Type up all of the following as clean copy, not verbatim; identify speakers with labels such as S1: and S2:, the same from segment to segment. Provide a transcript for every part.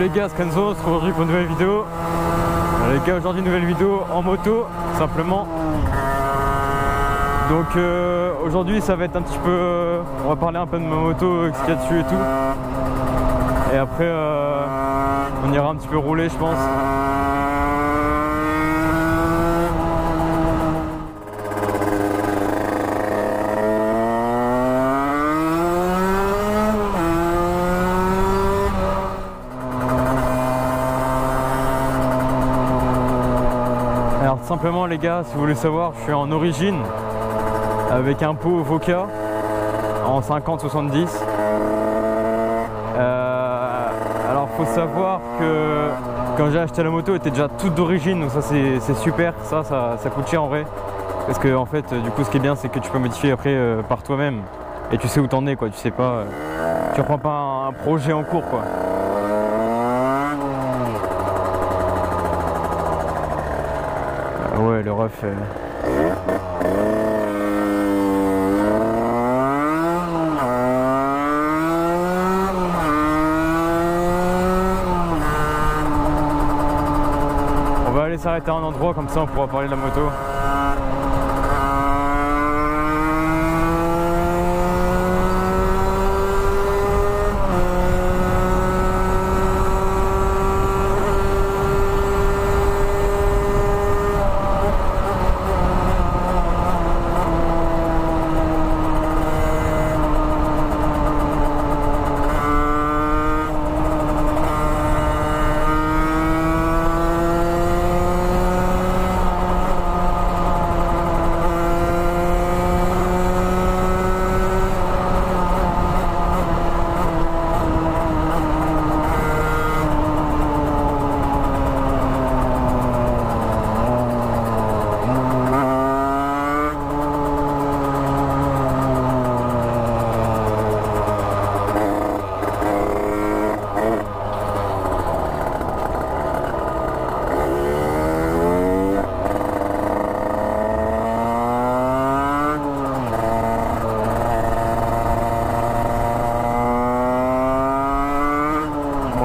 S1: Bon les gars, Scanzo, on se retrouve aujourd'hui pour une nouvelle vidéo. Les gars, aujourd'hui une nouvelle vidéo en moto, simplement. Donc aujourd'hui ça va être un petit peu... on va parler un peu de ma moto, ce qu'il y a dessus et tout. Et après on ira un petit peu rouler, je pense. Alors simplement les gars, si vous voulez savoir, je suis en origine avec un pot Voca en 50-70. Alors faut savoir que quand j'ai acheté la moto, elle était déjà toute d'origine, donc ça c'est super, ça coûte cher en vrai. Parce que en fait du coup ce qui est bien c'est que tu peux modifier après par toi-même. Et tu sais où t'en es quoi, tu sais pas, tu reprends pas un projet en cours quoi. Ouais, le ref. On va aller s'arrêter à un endroit comme ça on pourra parler de la moto.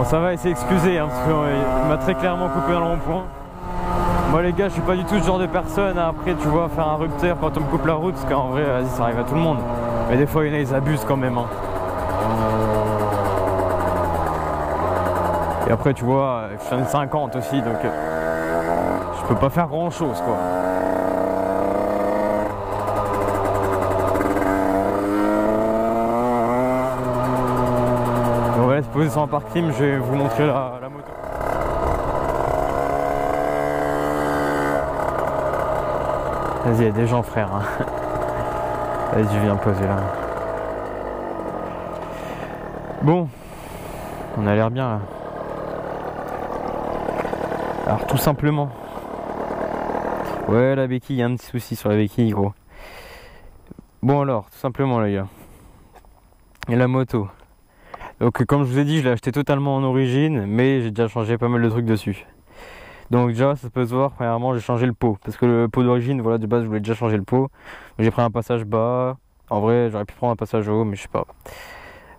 S1: Ça va, il s'est excusé hein, parce qu'il m'a très clairement coupé dans le rond-point. Moi les gars, je suis pas du tout ce genre de personne à après tu vois faire un rupteur quand on me coupe la route, parce qu'en vrai vas-y, ça arrive à tout le monde. Mais des fois il y en a, ils abusent quand même hein. Et après tu vois, je suis en 50 aussi, donc je peux pas faire grand chose quoi. On va se poser sur un parking, je vais vous montrer la moto. Vas-y, il y a des gens frère. Hein. Vas-y, je viens poser là. Bon, on a l'air bien là. Alors tout simplement. Ouais, la béquille, il y a un petit souci sur la béquille gros. Bon alors, tout simplement les gars. Et la moto. Donc comme je vous ai dit, je l'ai acheté totalement en origine, mais j'ai déjà changé pas mal de trucs dessus. Donc déjà ça peut se voir, premièrement j'ai changé le pot, parce que le pot d'origine, voilà, de base je voulais déjà changer le pot. J'ai pris un passage bas, en vrai j'aurais pu prendre un passage haut, mais je sais pas.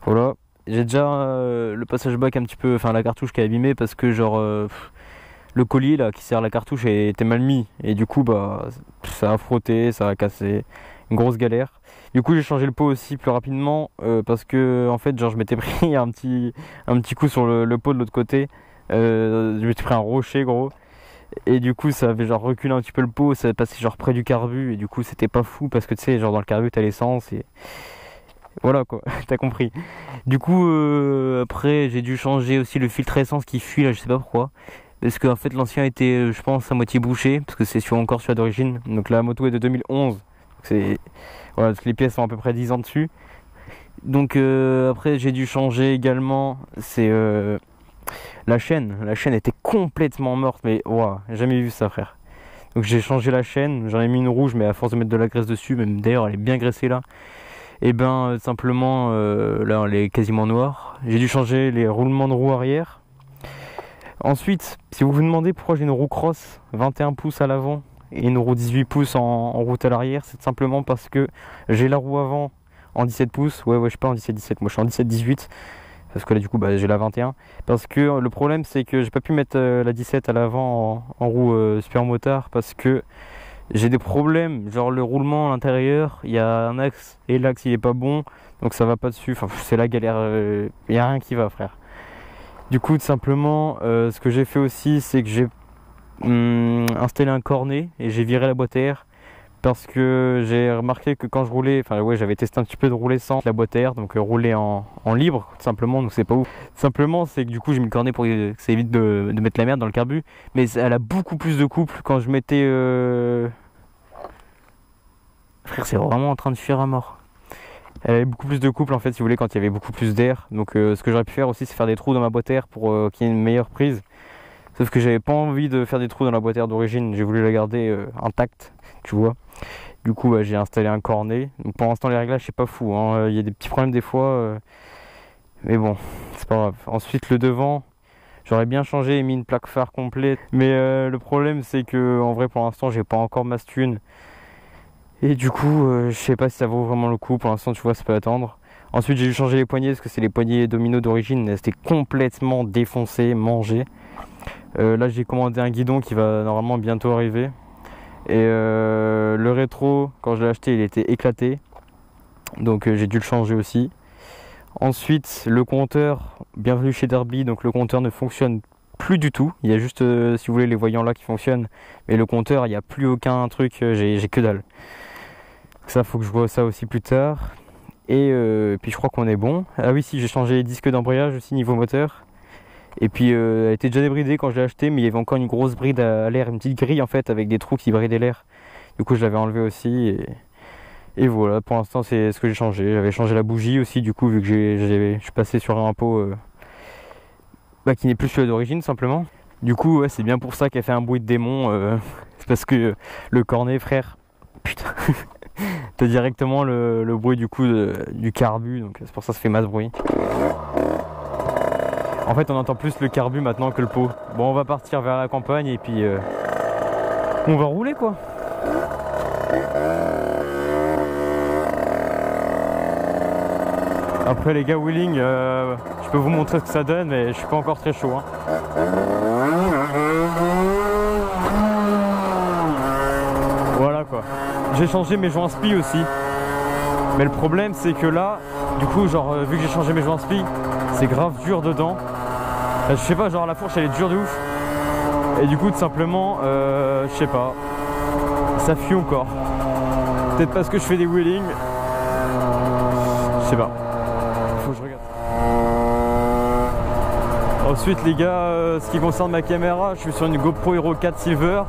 S1: Voilà, j'ai déjà le passage bas qui est un petit peu, enfin la cartouche qui est abîmée, parce que genre le collier là qui sert la cartouche était mal mis, et du coup bah ça a frotté, ça a cassé, une grosse galère. Du coup j'ai changé le pot aussi plus rapidement parce que en fait genre je m'étais pris un petit coup sur le pot de l'autre côté. Je m'étais pris un rocher gros. Et du coup ça avait genre reculé un petit peu le pot, ça passait genre près du carbu. Et du coup c'était pas fou parce que tu sais genre dans le carbu t'as l'essence et voilà quoi, t'as compris. Du coup après j'ai dû changer aussi le filtre essence qui fuit là, je sais pas pourquoi. Parce qu'en fait l'ancien était je pense à moitié bouché, parce que c'est encore celui d'origine. Donc la moto est de 2011. C'est voilà, parce que les pièces sont à peu près 10 ans dessus. Donc après j'ai dû changer également, c'est la chaîne. La chaîne était complètement morte, mais waouh, j'ai jamais vu ça frère. Donc j'ai changé la chaîne, j'en ai mis une rouge, mais à force de mettre de la graisse dessus, même d'ailleurs elle est bien graissée là. Et ben simplement là elle est quasiment noire. J'ai dû changer les roulements de roue arrière. Ensuite, si vous vous demandez pourquoi j'ai une roue cross 21 pouces à l'avant et une roue 18 pouces en route à l'arrière, c'est simplement parce que j'ai la roue avant en 17 pouces. Ouais, je suis pas en 17-17, moi je suis en 17-18. parce que là du coup bah, j'ai la 21. Parce que le problème c'est que j'ai pas pu mettre la 17 à l'avant en roue super motard parce que j'ai des problèmes, genre le roulement à l'intérieur, il y a un axe et l'axe il est pas bon, donc ça va pas dessus, enfin c'est la galère, il y a rien qui va frère. Du coup tout simplement ce que j'ai fait aussi c'est que j'ai installé un cornet et j'ai viré la boîte à air parce que j'ai remarqué que quand je roulais, enfin ouais j'avais testé un petit peu de rouler sans la boîte à air, donc rouler en libre tout simplement, donc c'est pas ouf. Tout simplement c'est que du coup j'ai mis le cornet pour que ça évite de mettre la merde dans le carbu, mais elle a beaucoup plus de couple quand je mettais... Frère c'est vraiment en train de fuir à mort. Elle avait beaucoup plus de couple en fait si vous voulez quand il y avait beaucoup plus d'air, donc ce que j'aurais pu faire aussi c'est faire des trous dans ma boîte à air pour qu'il y ait une meilleure prise. Sauf que j'avais pas envie de faire des trous dans la boîte à air d'origine, j'ai voulu la garder intacte, tu vois. Du coup bah, j'ai installé un cornet. Donc, pour l'instant les réglages c'est pas fou, hein. Il y a des petits problèmes des fois, mais bon, c'est pas grave. Ensuite le devant, j'aurais bien changé et mis une plaque phare complète. Mais le problème c'est que en vrai pour l'instant j'ai pas encore ma thune. Et du coup je sais pas si ça vaut vraiment le coup, pour l'instant tu vois ça peut attendre. Ensuite j'ai dû changer les poignées parce que c'est les poignées domino d'origine, elles étaient complètement défoncées, mangées. Là j'ai commandé un guidon qui va normalement bientôt arriver. Et le rétro quand je l'ai acheté il était éclaté, donc j'ai dû le changer aussi. Ensuite le compteur, bienvenue chez Derby, donc le compteur ne fonctionne plus du tout. Il y a juste si vous voulez les voyants là qui fonctionnent, mais le compteur il n'y a plus aucun truc, j'ai que dalle. Ça faut que je vois ça aussi plus tard. Et puis je crois qu'on est bon. Ah oui si j'ai changé les disques d'embrayage aussi niveau moteur. Et puis elle était déjà débridée quand je l'ai acheté, mais il y avait encore une grosse bride à l'air, une petite grille en fait avec des trous qui bridaient l'air. Du coup je l'avais enlevé aussi et voilà, pour l'instant c'est ce que j'ai changé. J'avais changé la bougie aussi du coup vu que je suis passé sur un pot qui n'est plus celui d'origine simplement. Du coup ouais, c'est bien pour ça qu'elle fait un bruit de démon, c'est parce que le cornet frère, putain, t'as directement le bruit du coup du carbu, donc c'est pour ça que ça fait masse bruit. En fait on entend plus le carbu maintenant que le pot. Bon on va partir vers la campagne et puis on va rouler quoi. Après les gars wheeling, je peux vous montrer ce que ça donne mais je suis pas encore très chaud hein. Voilà quoi. J'ai changé mes joints spi aussi. Mais le problème c'est que là, du coup genre vu que j'ai changé mes joints spi, c'est grave dur dedans. Je sais pas, genre la fourche elle est dure de ouf. Et du coup tout simplement, je sais pas, ça fuit encore. Peut-être parce que je fais des wheelings. Je sais pas. Faut que je regarde. Ensuite les gars, ce qui concerne ma caméra, je suis sur une GoPro Hero 4 Silver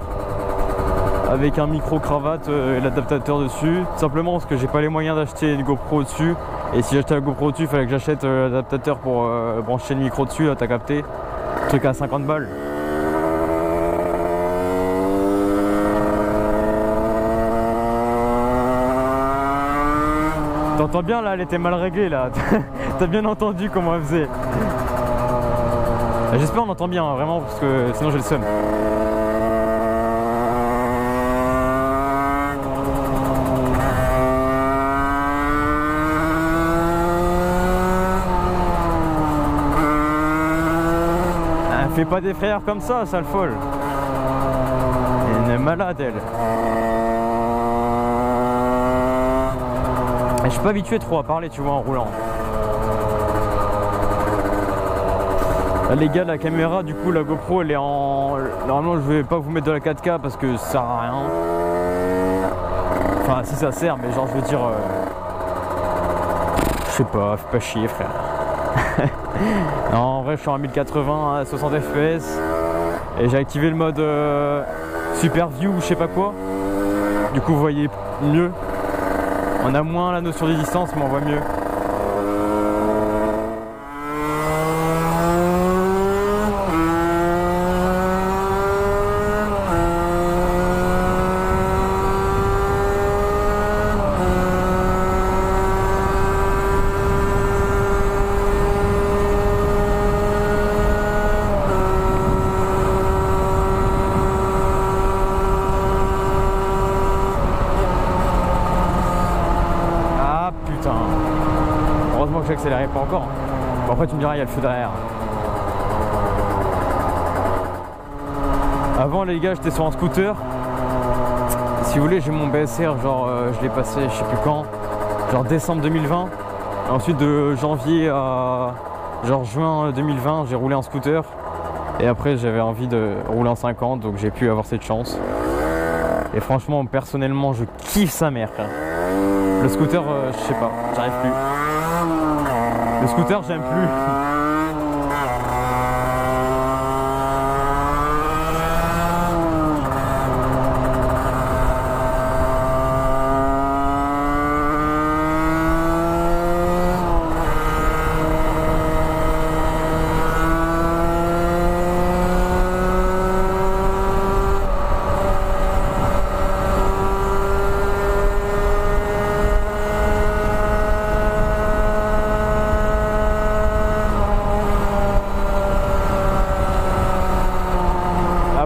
S1: avec un micro cravate et l'adaptateur dessus. Tout simplement parce que j'ai pas les moyens d'acheter une GoPro dessus. Et si j'achetais la GoPro dessus, il fallait que j'achète l'adaptateur pour brancher le micro dessus, là t'as capté. Truc à 50 balles. T'entends bien là, elle était mal réglée là. T'as bien entendu comment elle faisait. J'espère qu'on entend bien, hein, vraiment, parce que sinon j'ai le seum. Fais pas des frères comme ça, sale folle. Elle est malade elle. Et je suis pas habitué trop à parler tu vois en roulant. Là les gars la caméra du coup la GoPro elle est en... Normalement je vais pas vous mettre de la 4K parce que ça sert à rien. Enfin si ça sert mais genre je veux dire... Je sais pas, fais pas chier frère. Non, en vrai je suis en 1080 à 60 fps et j'ai activé le mode Super View ou je sais pas quoi. Du coup vous voyez mieux. On a moins la notion des distances mais on voit mieux. Heureusement que j'accélérais pas encore. Bon, après tu me diras, il y a le feu derrière. Avant les gars, j'étais sur un scooter. Si vous voulez, j'ai mon BSR, genre je l'ai passé je sais plus quand, genre décembre 2020. Et ensuite de janvier à genre juin 2020, j'ai roulé en scooter. Et après j'avais envie de rouler en 50, donc j'ai pu avoir cette chance. Et franchement, personnellement, je kiffe sa mère. Le scooter, je sais pas, j'arrive plus. Le scooter, j'aime plus.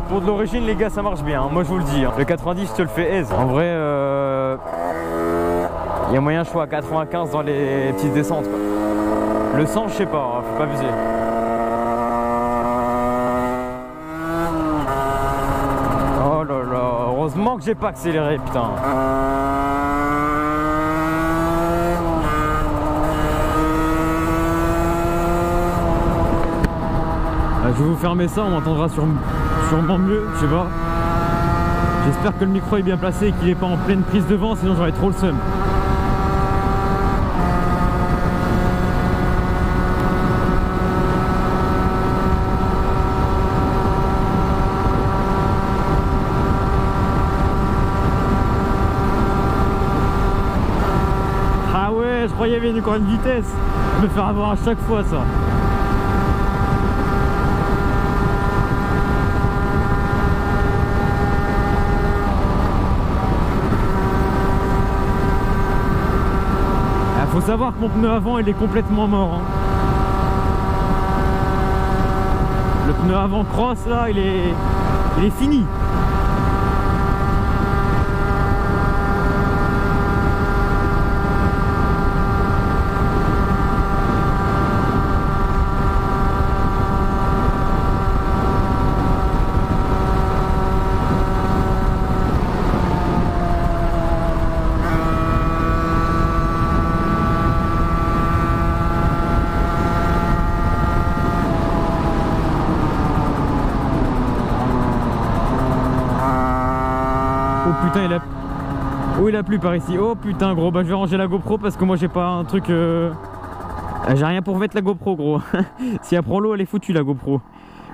S1: Pour de l'origine les gars, ça marche bien, moi je vous le dis, hein. Le 90 je te le fais aise. En vrai il y a moyen je sois à 95 dans les petites descentes quoi. Le 100 je sais pas, hein, faut pas abuser. Oh là là, heureusement que j'ai pas accéléré putain. Je vais vous fermer ça, on m'entendra sûrement mieux, je sais pas. J'espère que le micro est bien placé et qu'il est pas en pleine prise de vent, sinon j'aurais trop le seum. Ah ouais, je croyais qu'il y avait encore une vitesse. Je vais me faire avoir à chaque fois ça. Faut savoir que mon pneu avant il est complètement mort hein. Le pneu avant cross là il est fini. Oh putain il a plu par ici. Oh putain gros, bah je vais ranger la GoPro parce que moi j'ai pas un truc j'ai rien pour mettre la GoPro gros. Si elle prend l'eau elle est foutue la GoPro.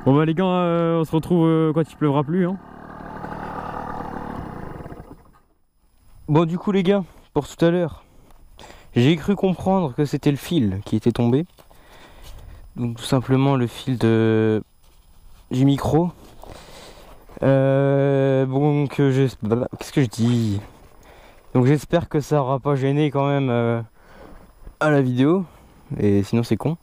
S1: Bon bah les gars on se retrouve quand il pleuvra plus hein. Bon du coup les gars, pour tout à l'heure j'ai cru comprendre que c'était le fil qui était tombé. Donc tout simplement le fil du micro. Bon qu'est-ce que je dis? Donc j'espère que ça aura pas gêné quand même à la vidéo. Et sinon c'est con.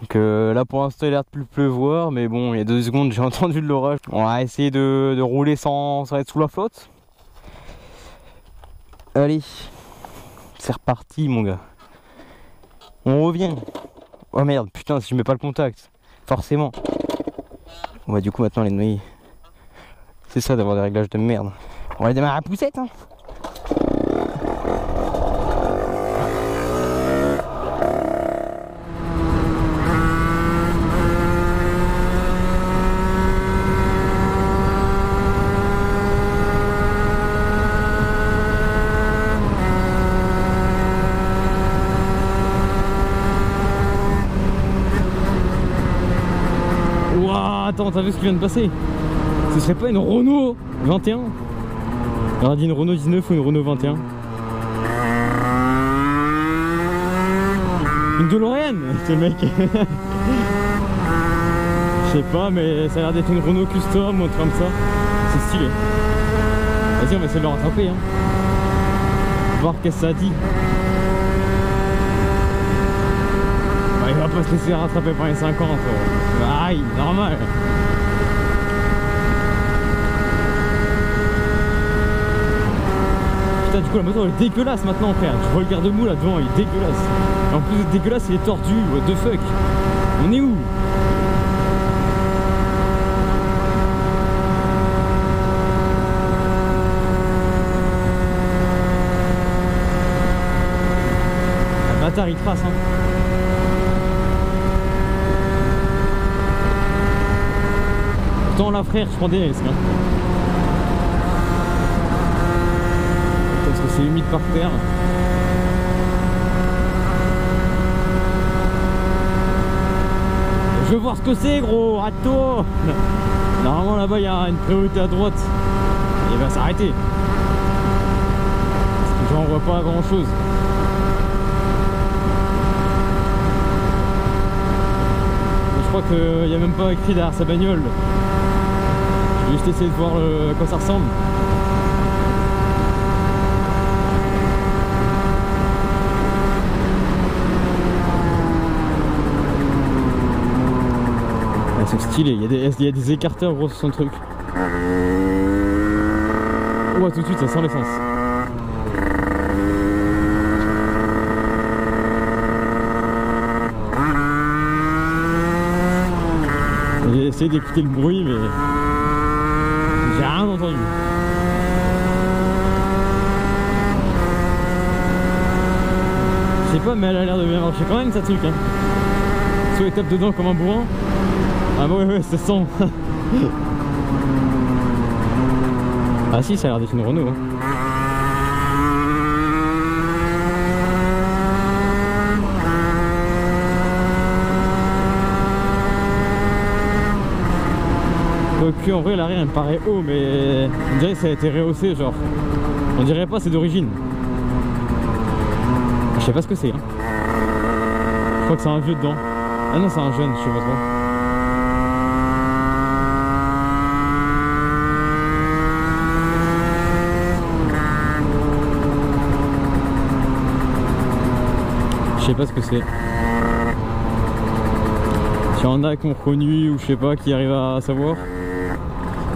S1: Donc là pour l'instant il a l'air de plus pleuvoir. Mais bon il y a 2 secondes j'ai entendu de l'orage. On va essayer de rouler sans être sous la flotte. Allez, c'est reparti mon gars. On revient. Oh merde putain si je mets pas le contact. Forcément. Bon bah du coup maintenant les noyés. C'est ça d'avoir des réglages de merde. On va les démarrer à poussette hein. Attends, t'as vu ce qui vient de passer? Ce serait pas une Renault 21? On a dit une Renault 19 ou une Renault 21? Une DeLorean, ce mec. Je sais pas, mais ça a l'air d'être une Renault Custom ou un truc comme ça. C'est stylé. Vas-y, on va essayer de le rattraper. Hein. Voir qu'est-ce que ça dit. Bah, il va pas se laisser rattraper par les 50. Aïe, normal. Putain, du coup la moto elle est dégueulasse maintenant frère. Je vois le garde-mou là devant, il est dégueulasse. Et en plus d'être dégueulasse, il est tordu, what the fuck. On est où? Le bâtard il trace hein. Pourtant là frère, je prends des risques hein. Parce que c'est humide par terre. Je veux voir ce que c'est gros, râteau. Normalement là-bas il y a une priorité à droite. Et il va s'arrêter. Parce que j'en vois pas grand chose. Je crois qu'il n'y a même pas écrit derrière sa bagnole. Je vais juste essayer de voir à quoi ça ressemble. C'est stylé, il y a des écarteurs gros sur son truc. Ouais, tout de suite ça sent l'essence. J'ai essayé d'écouter le bruit mais j'ai rien entendu. Je sais pas mais elle a l'air de bien marcher quand même ça truc hein. Soit elle tape dedans comme un bourrin. Ah ouais ça sent. Ah si ça a l'air d'être une Renault hein. Quoique en vrai l'arrière elle me paraît haut mais on dirait que ça a été rehaussé genre. On dirait pas c'est d'origine. Je sais pas ce que c'est hein. Je crois que c'est un vieux dedans. Ah non c'est un jeune, je sais pas trop. Je sais pas ce que c'est. S'il y en a qui ont reconnu ou je sais pas qui arrivent à savoir.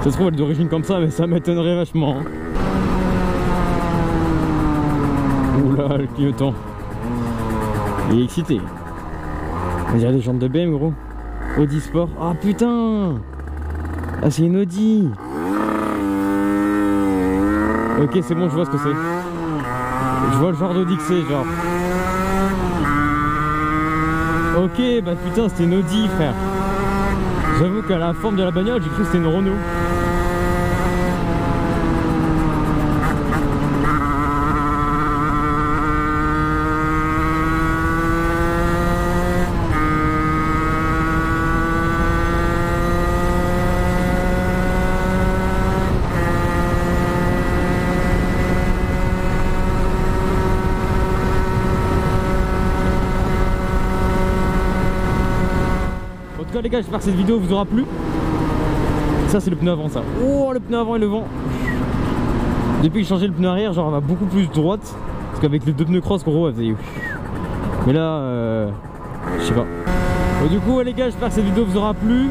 S1: Ça se trouve elle est d'origine comme ça mais ça m'étonnerait vachement. Oula le clignotant. Il est excité. Il y a des jantes de BM gros. Audi Sport. Ah putain. Ah c'est une Audi. Ok c'est bon je vois ce que c'est. Je vois le genre d'Audi que c'est genre. Ok bah putain c'était une Audi frère. J'avoue qu'à la forme de la bagnole j'ai cru que c'était une Renault. En tout cas les gars j'espère que cette vidéo vous aura plu. Ça c'est le pneu avant ça. Oh le pneu avant et le vent. Depuis que j'ai changé le pneu arrière genre elle va beaucoup plus droite. Parce qu'avec les deux pneus cross gros elle faisait. Mais là je sais pas. Bon, du coup les gars j'espère que cette vidéo vous aura plu.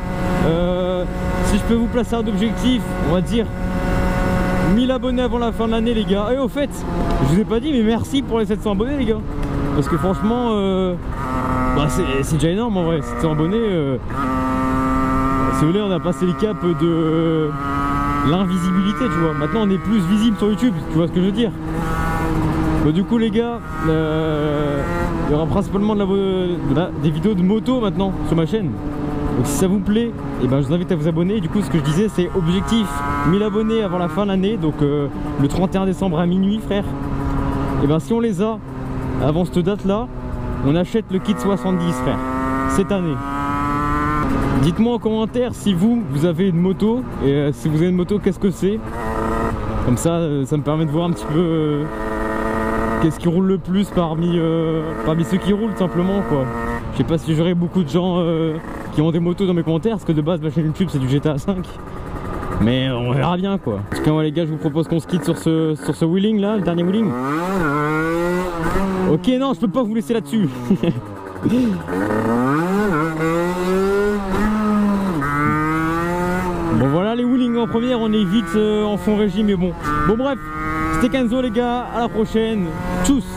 S1: Si je peux vous placer un objectif, on va dire 1000 abonnés avant la fin de l'année les gars. Et au fait je vous ai pas dit mais merci pour les 700 abonnés les gars. Parce que franchement bah, c'est déjà énorme en vrai, 700 abonnés. Si vous voulez, on a passé le cap de l'invisibilité, tu vois. Maintenant, on est plus visible sur YouTube, tu vois ce que je veux dire. Bon, du coup, les gars, il y aura principalement des vidéos de moto maintenant sur ma chaîne. Donc, si ça vous plaît, et ben, je vous invite à vous abonner. Du coup, ce que je disais, c'est objectif 1000 abonnés avant la fin de l'année, donc le 31 décembre à minuit, frère. Et ben, si on les a avant cette date-là, on achète le kit 70, frère, cette année. Dites-moi en commentaire si vous avez une moto et si vous avez une moto qu'est-ce que c'est. Comme ça me permet de voir un petit peu qu'est-ce qui roule le plus parmi ceux qui roulent simplement quoi. Je sais pas si j'aurai beaucoup de gens qui ont des motos dans mes commentaires parce que de base ma chaîne YouTube c'est du GTA 5. Mais on verra bien quoi. En tout cas moi les gars je vous propose qu'on se quitte sur ce wheeling là, le dernier wheeling. Ok non je peux pas vous laisser là-dessus. Bon voilà les wheelings en première on est vite en fond régime mais bon. Bon bref, C'était Kenzo les gars, à la prochaine. Tchuss.